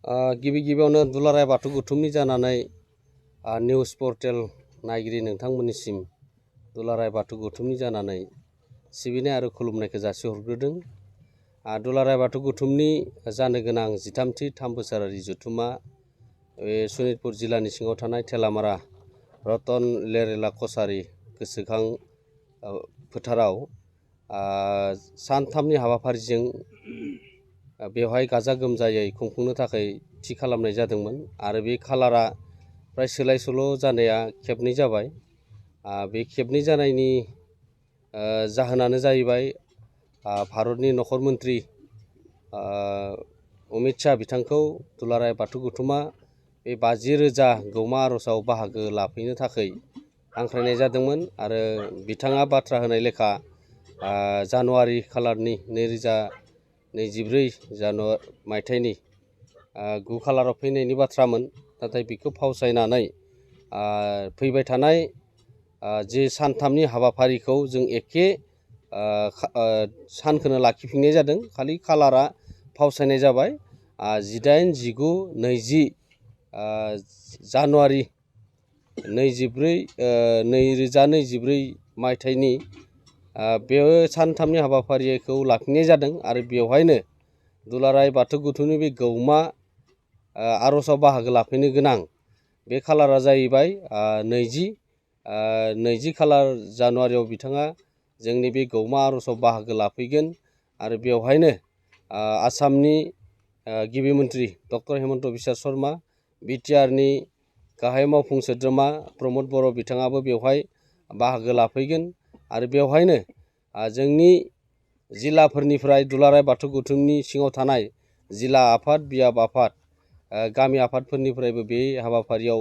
गिबि गिबियावनो दुलाराय बाथौ गौथुमनि जानानै निउस पर्टेल नायगिरि नोंथांमोननिसिम दुलाराय बाथौ गौथुमनि जानानै सिबिनाय आरो खुलुमनायखौ जासिहरग्रोदों। दुलाराय बाथौ गौथुमनि जानो गोनां 13थि 3 बोसोरारि जथुमा बे सनितपुर जिल्लानि सिङाव थानाय थेलामारा रतन लेरेला कसारी गोसोखां फोथाराव सानथामनि हाबाफारिजों बेवहाय गाजा गोमजायै खुंफुंनो थाखाय थि खालामनाय जादोंमोन आरो बे खालारा प्राय सोलाय सोल' जानाया खेबनै जाबाय। बे खेबनै जानायनि जाहोनानो जाहैबाय भारतनि नखर मन्त्रि अमित शाह बिथांखौ दुलाराय बाथौ गौथुमा बे 50,000 गौमा आर'जआव बाहागो लाफैनो थाखाय हांख्रायनाय जादोंमोन आरो बिथाङा बाथ्रा होनाय लेखा जानुवारि खालारनि 2024 मायथाइनि 9 खालाराव फैनायनि बाथ्रामोन, नाथाय बेखौ फावसायनानै फैबाय थानाय जे सानथामनि हाबाफारिखौ जों एखे सानखौनो लाखिफिननाय जादों। खालि खालारा फावसायनाय जाबाय। 18, 19, 20 जानुवारि 2024 मायथाइनि बे सानथामनि हाबाफारिखौ लाखिनाय जादों आरो बेवहायनो दुलाराय बाथौ गौथुमनि बे गौमा आर'जआव बाहागो लाफैनो गोनां बे खालारा जाहैबाय 20 खालार जानुवारियाव बिथाङा जोंनि बे गौमा आर'जआव बाहागो लाफैगोन आरो बेवहायनो आसामनि गिबि मन्त्रि डक्टर हेमन्त बिश्व शर्मा, बिटिआरनि गाहाय मावफुं सोद्रोमा प्रमद बर' बिथाङाबो बेवहाय बाहागो लाफैगोन आरो बेवहायनो जोंनि जिल्लाफोरनिफ्राय दुलाराय बाथौ गौथुमनि सिङाव थानाय जिल्ला आफाद, बियाब आफाद, गामि आफादफोरनिफ्रायबो बे हाबाफारियाव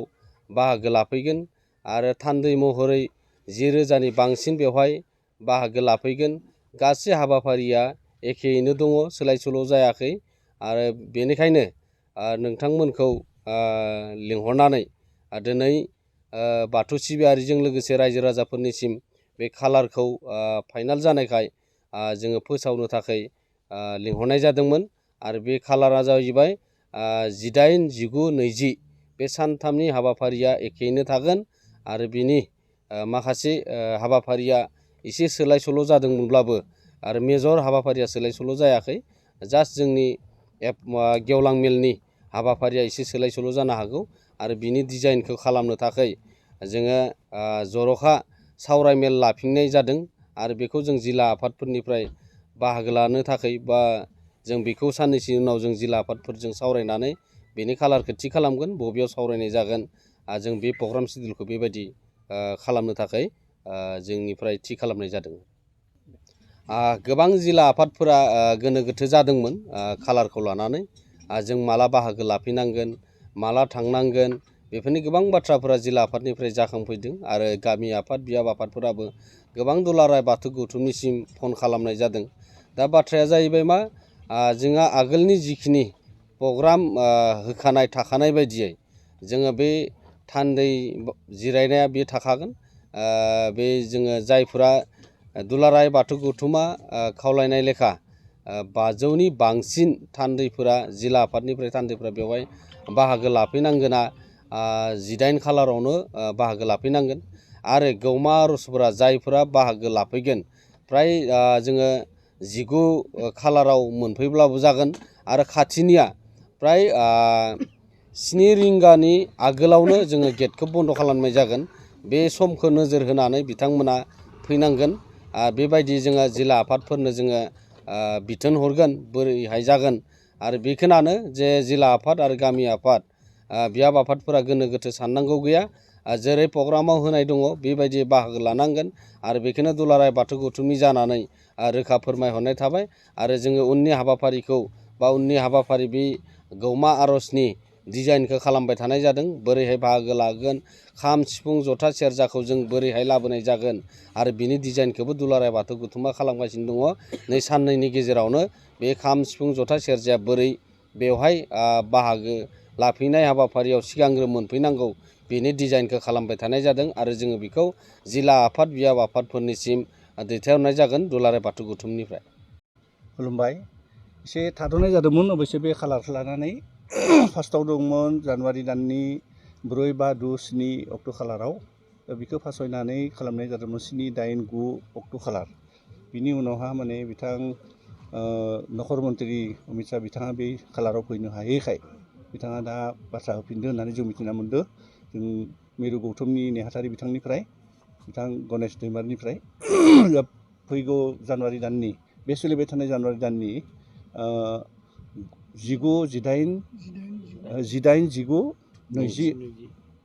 बाहागो लाफैगोन आरो थान्दै महरै 10,000नि बांसिन बेवहाय बाहागो लाफैगोन। गासै हाबाफारिया एखेयैनो दङ, सोलाय सोल' जायाखै आरो बेनिखायनो नोंथांमोनखौ लिंहरनानै दिनै बाथौ सिबियारिजों लोगोसे रायजो राजाफोरनिसिम बे खालारखौ फाइनाल जानायखाय जोङो फोसावनो थाखाय लिंहरनाय जादोंमोन आरो बे खालारा जाहैबाय 18, 19, 20 बे सानथामनि हाबाफारिया एखेयैनो थागोन आरो बिनि माखासे हाबाफारिया एसे सोलाय सोल' जादोंमोनब्लाबो आरो मेजर हाबाफारिया सोलाय सोल' जायाखै। जास्ट जोंनि गेवलां मेलनि हाबाफारिया एसे सोलाय सोल' जानो हागौ आरो बिनि डिजाइनखौ खालामनो थाखाय जोङो जर'खा सावराय मेल लाफिननाय जादों आरो बेखौ जों जिल्ला आफादफोरनिफ्राय बाहागो लानो थाखाय बा जों बेखौ साननैसोनि उनाव जों जिल्ला आफादफोरजों सावरायनानै बेनि खालारखौ थि खालामगोन, बबेयाव सावरायनाय जागोन। जों बे प्रग्राम सिडिउलखौ बेबायदि खालामनो थाखाय जोंनिफ्राय थि खालामनाय जादों। गोबां जिल्ला आफादफोरा गोनो गोथो जादोंमोन खालारखौ लानानै। जों माला बाहागो लाफैनांगोन, माला थांनांगोन, बेफोरनि गोबां बाथ्राफोरा जिल्ला आफादनिफ्राय जाखांफैदों आरो गामि आफाद, बियाब आफादफोराबो गोबां दुलाराय बाथौ गौथुमनिसिम फन खालामनाय जादों। दा बाथ्राया जाहैबाय मा, जोंहा आगोलनि जिखिनि प्रग्राम होखानाय थाखानाय बायदियै जोङो बे थान्दै जिरायनाया बे थाखागोन। बे जोङो जायफोरा दुलाराय बाथौ गौथुमा खावलायनाय लेखा 500नि बांसिन थान्दैफोरा जिल्ला आफादनिफ्राय थान्दैफोरा बेवहाय बाहागो लाफैनांगोना 18 खालारावनो बाहागो लाफैनांगोन आरो गौमा आर'जफोरा जायफोरा बाहागो लाफैगोन फ्राय जोङो 19 खालाराव मोनफैब्लाबो जागोन आरो खाथिनिया फ्राय 7 रिंगानि आगोलावनो जोङो गेटखौ बन्द' खालामनाय जागोन। बे समखौ नोजोर होनानै बिथांमोना फैनांगोन। बेबायदि जोङो जिल्ला आफादफोरनो जोङो बिथोन हरगोन बोरैहाय जागोन आरो बेखौनानो जे जिल्ला आफाद आरो गामि आफाद, बियाब आफादफोरा गोनो गोथो साननांगौ गैया। जेरै प्रग्रामाव होनाय दङ बेबायदि बाहागो लानांगोन आरो बेखौनो दुलाराय बाथौ गौथुमनि जानानै रोखा फोरमायहरनाय थाबाय आरो जोङो उननि हाबाफारिखौ बा उननि हाबाफारि बे गौमा आर'जनि डिजाइनखौ खालामबाय थानाय जादों। बोरैहाय बाहागो लागोन, खाम, सिफुं, जथा, सेरजाखौ जों बोरैहाय लाबोनाय जागोन आरो बिनि डिजाइनखौबो दुलाराय बाथौ गौथुमा खालामगासिनो दङ। नै साननैनि गेजेरावनो बे खाम, सिफुं, जथा, सेरजाया बोरै बेवहाय बाहागो लाफैनाय हाबाफारियाव सिगांग्रो मोनफैनांगौ बेनि डिजाइनखौ खालामबाय थानाय जादों आरो जोङो बेखौ जिल्ला आफाद, बियाब आफादफोरनिसिम दैथायहरनाय जागोन दुलाराय बाथौ गौथुमनिफ्राय। खुलुमबाय। एसे थाद'नाय जादोंमोन अबयसे बे खालारखौ लानानै फार्स्टआव दंमोन जानुवारि दाननि 4, 5, 6, 7 अक्ट' खालाराव बेखौ फासयनानै खालामनाय जादोंमोन 7, 8, 9 अक्ट' खालार। बिनि उनावहा माने बिथां नखर मन्त्रि अमित शाह बिथाङा बे खालाराव फैनो हायैखाय बिथाङा दा बाथ्रा होफिनदो होननानै जों मिथिना मोनदों। जों मिरु गौतमनि नेहाथारि बिथांनिफ्राय बिथां गणेश दैमारिनिफ्राय फैगौ जानुवारि दाननि बे सोलिबाय थानाय जानुवारि दाननि 19, 18, 19, 20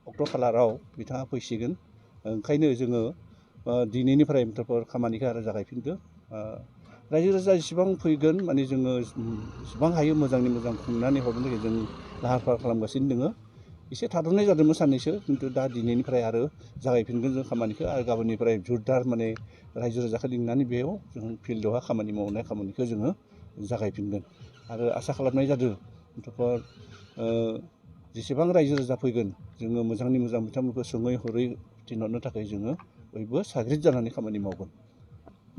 अक्ट' खालाराव बिथाङा फैसिगोन। ओंखायनो जोङो दिनैनिफ्राय खामानिखौ आरो जागायफिनदो। रायजो राजा जेसेबां फैगोन माने जोङो जेसेबां हायो मोजांनि मोजां खुंनानै हरनो थाखाय जों लाहार फाहार खालामगासिनो दङ। एसे थाद'नाय जादोंमोन साननैसो, खिन्थु दा दिनैनिफ्राय आरो जागायफिनगोन जों खामानिखौ आरो गाबोननिफ्राय जुरदार माने रायजो राजाखौ लिंनानै बेयाव जों फिल्डआवहा खामानि मावनाय खामानिखौ जोङो जागायफिनगोन। आरो आसा खालामनाय जादों जेसेबां रायजो राजा फैगोन जोङो मोजांनि मोजां बिथांमोनखौ सोङै हरै थिनहरनो थाखाय जोङो बयबो साग्रिद जानानै खामानि मावगोन।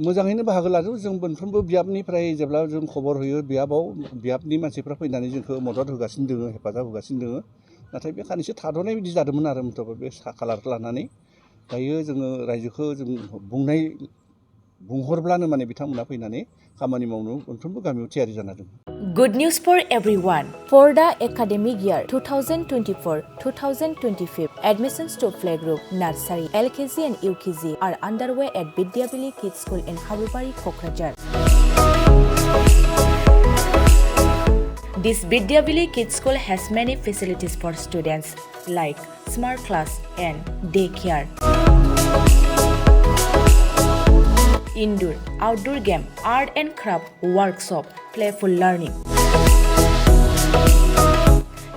मोजाङैनो बाहागो लादों जों मोनफ्रोमबो बियाबनिफ्राय जेब्ला जों खबर होयो बियाबनि मानसिफ्रा फैनानै जोंखौ मदद होगासिनो दङ, हेफाजाब होगासिनो दङ। नाथाय बे खानैसो थाद'नाय बायदि जादोंमोन आरो बे खालारखौ लानानै। दायो जोङो रायजोखौ जों बुंहरब्लानो माने बिथांमोना फैनानै खामानि मावनो मोनफ्रोमबो गामियाव थियारि जाना दङ। Good news for everyone. For the academic year 2024-2025, admissions to playgroup, nursery, LKG and UKG are underway at Vidyavili Kids School in Habubari, Kokrajhar. This Vidyavili Kids School has many facilities for students like smart class and daycare, indoor, outdoor game, art and craft workshop, playful learning,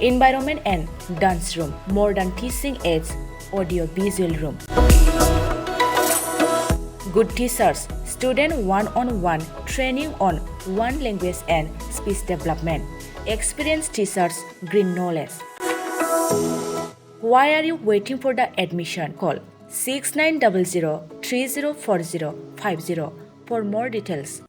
environment and dance room, modern teaching aids, audio visual room, good teachers, student one-on-one training on one language and speech development, experienced teachers, green knowledge. Why are you waiting for the admission? Call 6900 304050 for more details.